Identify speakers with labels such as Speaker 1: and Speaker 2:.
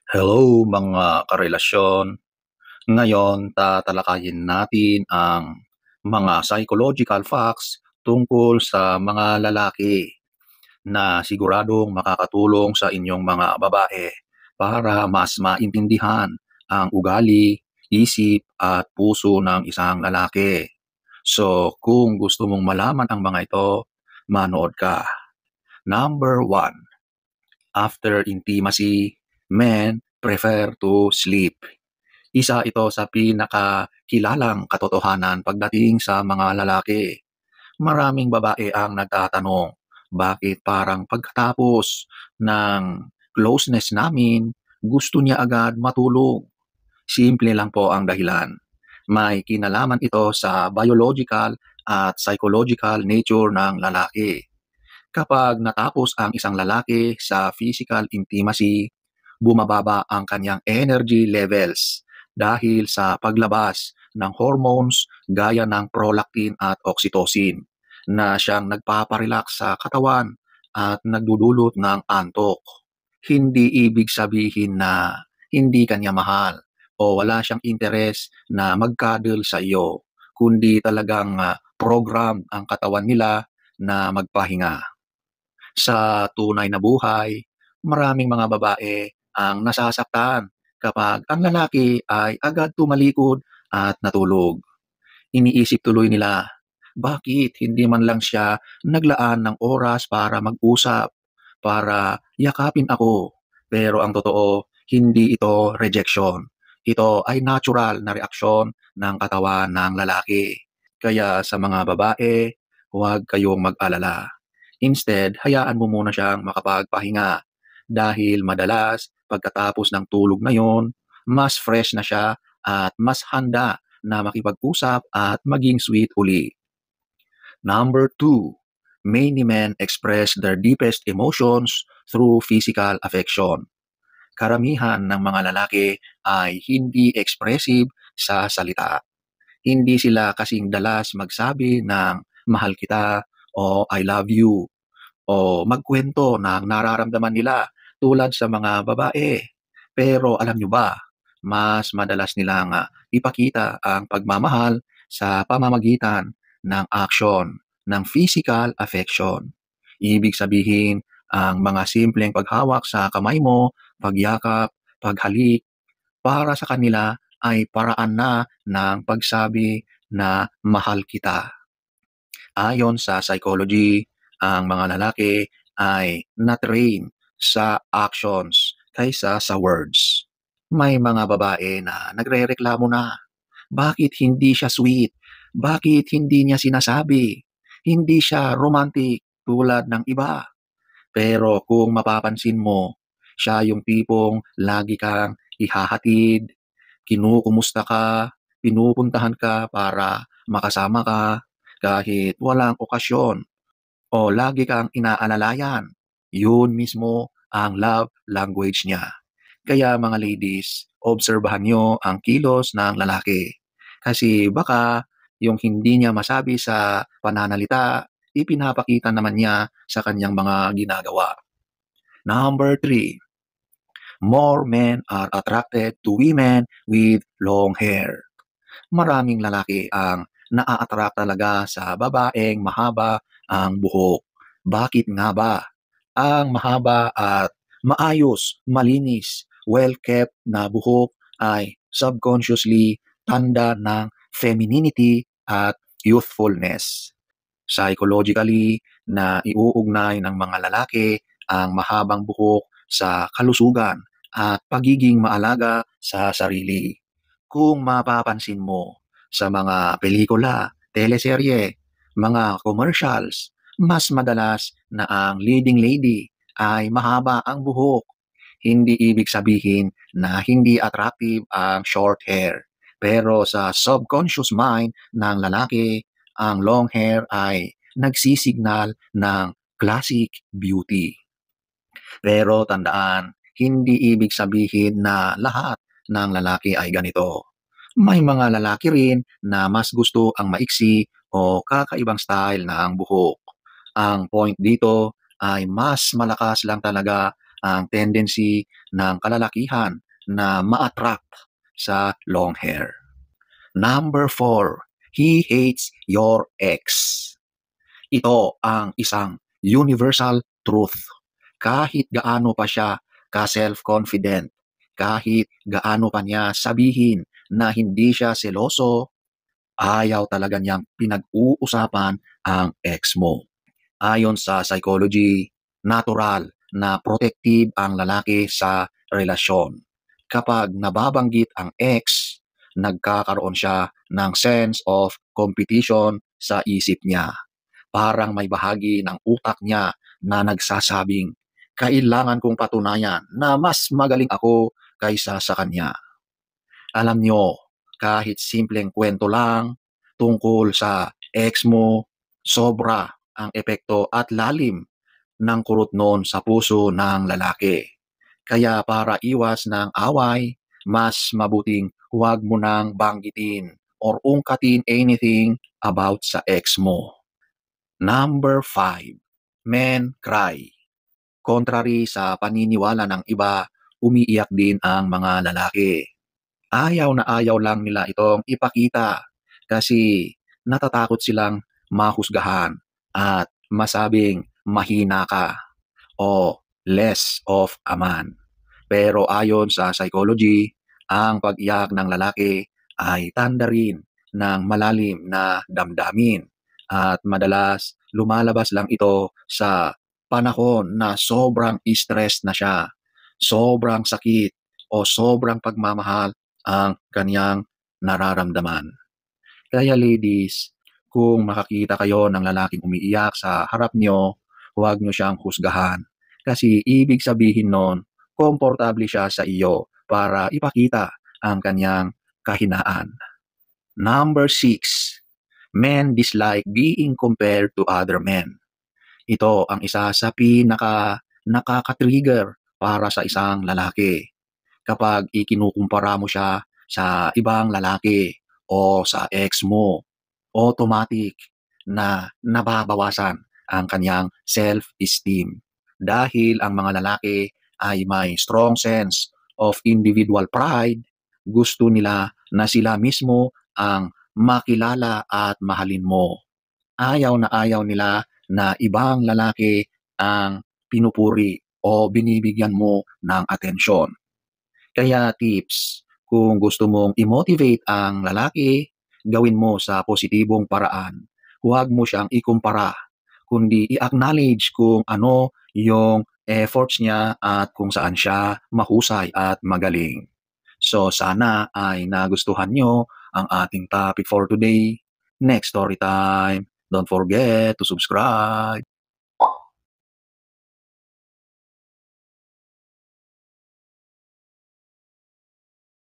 Speaker 1: Hello mga karelasyon. Ngayon tatalakayin natin ang mga psychological facts tungkol sa mga lalaki na siguradong makakatulong sa inyong mga babae para mas maintindihan ang ugali, isip at puso ng isang lalaki. So kung gusto mong malaman ang mga ito, manood ka. Number 1. After intimacy, men prefer to sleep. Isa ito sa pinakakilalang katotohanan pagdating sa mga lalaki. Maraming babae ang nagtatanong, bakit parang pagkatapos ng closeness namin, gusto niya agad matulog? Simple lang po ang dahilan. May kinalaman ito sa biological at psychological nature ng lalaki. Kapag natapos ang isang lalaki sa physical intimacy, bumababa ang kanyang energy levels dahil sa paglabas ng hormones gaya ng prolactin at oxytocin na siyang nagpaparelax sa katawan at nagdudulot ng antok. Hindi ibig sabihin na hindi kanya mahal o wala siyang interes na mag-cuddle sa iyo, kundi talagang program ang katawan nila na magpahinga. Sa tunay na buhay, maraming mga babae ang nasasaktan kapag ang lalaki ay agad tumalikod at natulog. Iniisip tuloy nila, bakit hindi man lang siya naglaan ng oras para mag-usap, para yakapin ako? Pero ang totoo, hindi ito rejection. Ito ay natural na reaksyon ng katawan ng lalaki. Kaya sa mga babae, huwag kayong mag-alala. Instead, hayaan mo muna siyang makapagpahinga dahil madalas pagkatapos ng tulog na yon, mas fresh na siya at mas handa na makipag-usap at maging sweet uli. Number 2, many men express their deepest emotions through physical affection. Karamihan ng mga lalaki ay hindi expressive sa salita. Hindi sila kasing dalas magsabi ng mahal kita o I love you o magkwento ng nararamdaman nila tulad sa mga babae. Pero alam nyo ba, mas madalas nilang ipakita ang pagmamahal sa pamamagitan ng action, ng physical affection. Ibig sabihin, ang mga simpleng paghawak sa kamay mo, pagyakap, paghalik, para sa kanila ay paraan na ng pagsabi na mahal kita. Ayon sa psychology, ang mga lalaki ay na-train sa actions kaysa sa words. May mga babae na nagrereklamo na, bakit hindi siya sweet? Bakit hindi niya sinasabi? Hindi siya romantic tulad ng iba. Pero kung mapapansin mo, siya yung tipong lagi kang ihahatid, kinukumusta ka, pinupuntahan ka para makasama ka kahit walang okasyon o lagi kang inaalalayan. Yun mismo ang love language niya. Kaya mga ladies, obserbahan nyo ang kilos ng lalaki. Kasi baka yung hindi niya masabi sa pananalita, ipinapakita naman niya sa kanyang mga ginagawa. Number 3, more men are attracted to women with long hair. Maraming lalaki ang naa-attract talaga sa babaeng mahaba ang buhok. Bakit nga ba? Ang mahaba at maayos, malinis, well-kept na buhok ay subconsciously tanda ng femininity at youthfulness. Psychologically, na iuugnay ng mga lalaki ang mahabang buhok sa kalusugan at pagiging maalaga sa sarili. Kung mapapansin mo sa mga pelikula, teleserye, mga commercials, mas madalas na ang leading lady ay mahaba ang buhok. Hindi ibig sabihin na hindi attractive ang short hair. Pero sa subconscious mind ng lalaki, ang long hair ay nagsisignal ng classic beauty. Pero tandaan, hindi ibig sabihin na lahat ng lalaki ay ganito. May mga lalaki rin na mas gusto ang maiksi o kakaibang style na ang buhok. Ang point dito ay mas malakas lang talaga ang tendency ng kalalakihan na ma-attract sa long hair. Number 4, he hates your ex. Ito ang isang universal truth. Kahit gaano pa siya ka-self-confident, kahit gaano pa niya sabihin na hindi siya seloso, ayaw talaga niyang pinag-uusapan ang ex mo. Ayon sa psychology, natural na protective ang lalaki sa relasyon. Kapag nababanggit ang ex, nagkakaroon siya ng sense of competition sa isip niya. Parang may bahagi ng utak niya na nagsasabing, kailangan kong patunayan na mas magaling ako kaysa sa kanya. Alam nyo, kahit simpleng kwento lang tungkol sa ex mo, sobra ang epekto at lalim ng kurot noon sa puso ng lalaki. Kaya para iwas ng away, mas mabuting huwag mo nang banggitin or ungkatin anything about sa ex mo. Number 5, men cry. Contrary sa paniniwala ng iba, umiiyak din ang mga lalaki. Ayaw na ayaw lang nila itong ipakita kasi natatakot silang mahusgahan at masabing mahina ka o less of a man. Pero ayon sa psychology, ang pag-iyak ng lalaki ay tanda rin ng malalim na damdamin at madalas lumalabas lang ito sa panahon na sobrang stress na siya, sobrang sakit o sobrang pagmamahal ang kanyang nararamdaman. Kaya ladies, kung makakita kayo ng lalaking umiiyak sa harap nyo, huwag nyo siyang husgahan. Kasi ibig sabihin nun, komportable siya sa iyo para ipakita ang kanyang kahinaan. Number 6, men dislike being compared to other men. Ito ang isa sa nakaka-trigger para sa isang lalaki. Kapag ikinukumpara mo siya sa ibang lalaki o sa ex mo, automatic na nababawasan ang kanyang self-esteem. Dahil ang mga lalaki ay may strong sense of individual pride, gusto nila na sila mismo ang makilala at mahalin mo. Ayaw na ayaw nila na ibang lalaki ang pinupuri o binibigyan mo ng atensyon. Kaya tips, kung gusto mong i-motivate ang lalaki, gawin mo sa positibong paraan. Huwag mo siyang ikumpara, kundi i-acknowledge kung ano yung efforts niya at kung saan siya mahusay at magaling. So sana ay nagustuhan nyo ang ating topic for today. Next story time. Don't forget to subscribe.